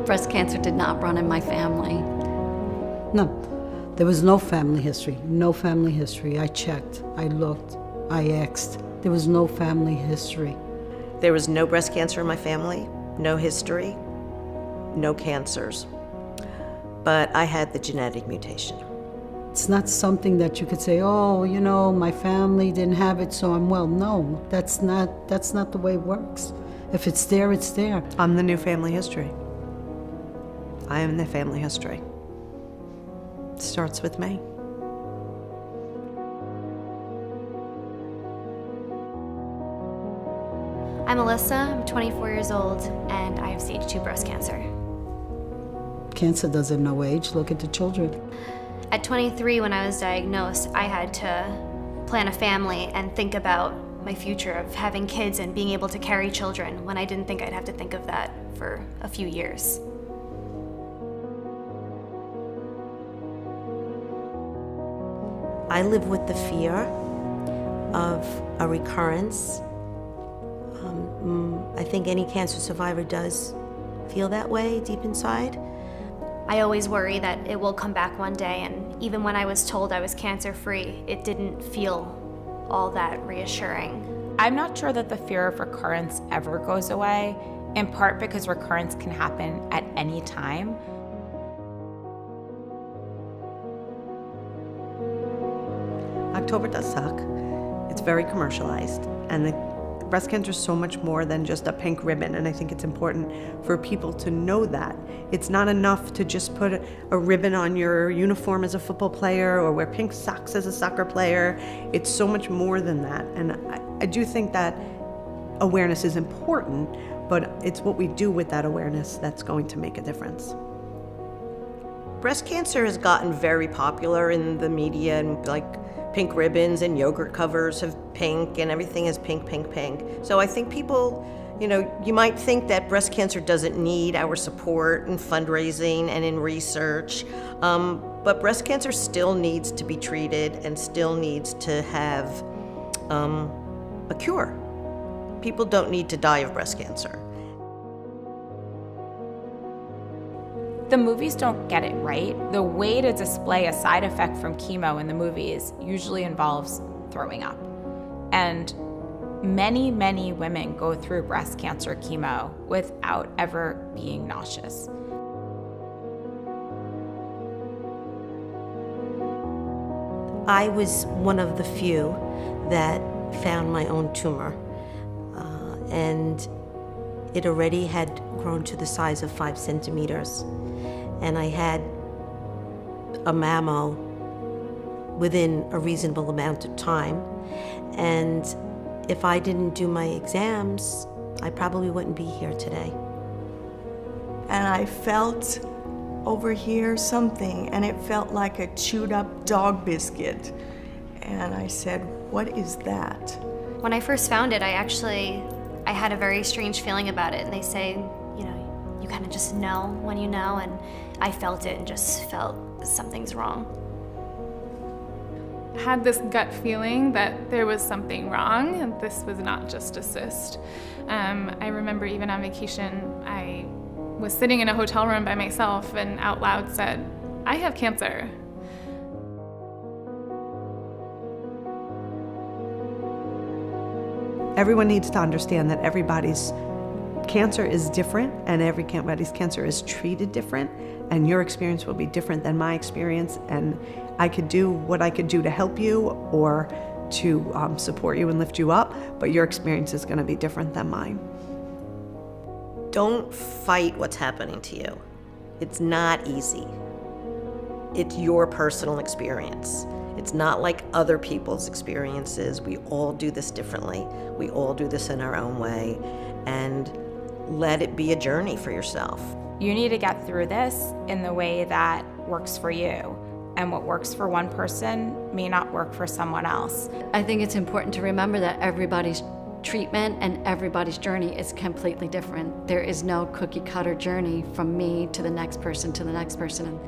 Breast cancer did not run in my family. No, there was no family history. No family history. I checked, I looked, I asked. There was no family history. There was no breast cancer in my family, no history, no cancers. But I had the genetic mutation. It's not something that you could say, oh, you know, my family didn't have it, so I'm well. No, that's not the way it works. If it's there, it's there. I'm the new family history. I am the family history. It starts with me. I'm Alyssa, I'm 24 years old, and I have stage 2 breast cancer. Cancer doesn't know age. Look at the children. At 23, when I was diagnosed, I had to plan a family and think about my future of having kids and being able to carry children when I didn't think I'd have to think of that for a few years. I live with the fear of a recurrence. I think any cancer survivor does feel that way deep inside. I always worry that it will come back one day, and even when I was told I was cancer-free, it didn't feel all that reassuring. I'm not sure that the fear of recurrence ever goes away, in part because recurrence can happen at any time. October does suck. It's very commercialized, and the breast cancer is so much more than just a pink ribbon, and I think it's important for people to know that. It's not enough to just put a ribbon on your uniform as a football player or wear pink socks as a soccer player. It's so much more than that, and I do think that awareness is important, but it's what we do with that awareness that's going to make a difference. Breast cancer has gotten very popular in the media, and like pink ribbons and yogurt covers have pink and everything is pink, pink, pink. So I think people, you might think that breast cancer doesn't need our support in fundraising and in research, but breast cancer still needs to be treated and still needs to have a cure. People don't need to die of breast cancer. The movies don't get it right. The way to display a side effect from chemo in the movies usually involves throwing up. And many, many women go through breast cancer chemo without ever being nauseous. I was one of the few that found my own tumor, and it already had grown to the size of 5 centimeters. And I had a mammo within a reasonable amount of time. And if I didn't do my exams, I probably wouldn't be here today. And I felt over here something, and it felt like a chewed up dog biscuit. And I said, what is that? When I first found it, I had a very strange feeling about it, and they say, you kind of just know when you know, and I felt it and just felt something's wrong. I had this gut feeling that there was something wrong, and this was not just a cyst. I remember even on vacation, I was sitting in a hotel room by myself and out loud said, I have cancer. Everyone needs to understand that everybody's cancer is different, and everybody's cancer is treated different, and your experience will be different than my experience, and I could do what I could do to help you or to support you and lift you up, but your experience is going to be different than mine. Don't fight what's happening to you. It's not easy. It's your personal experience. It's not like other people's experiences. We all do this differently. We all do this in our own way, and let it be a journey for yourself. You need to get through this in the way that works for you. And what works for one person may not work for someone else. I think it's important to remember that everybody's treatment and everybody's journey is completely different. There is no cookie cutter journey from me to the next person to the next person.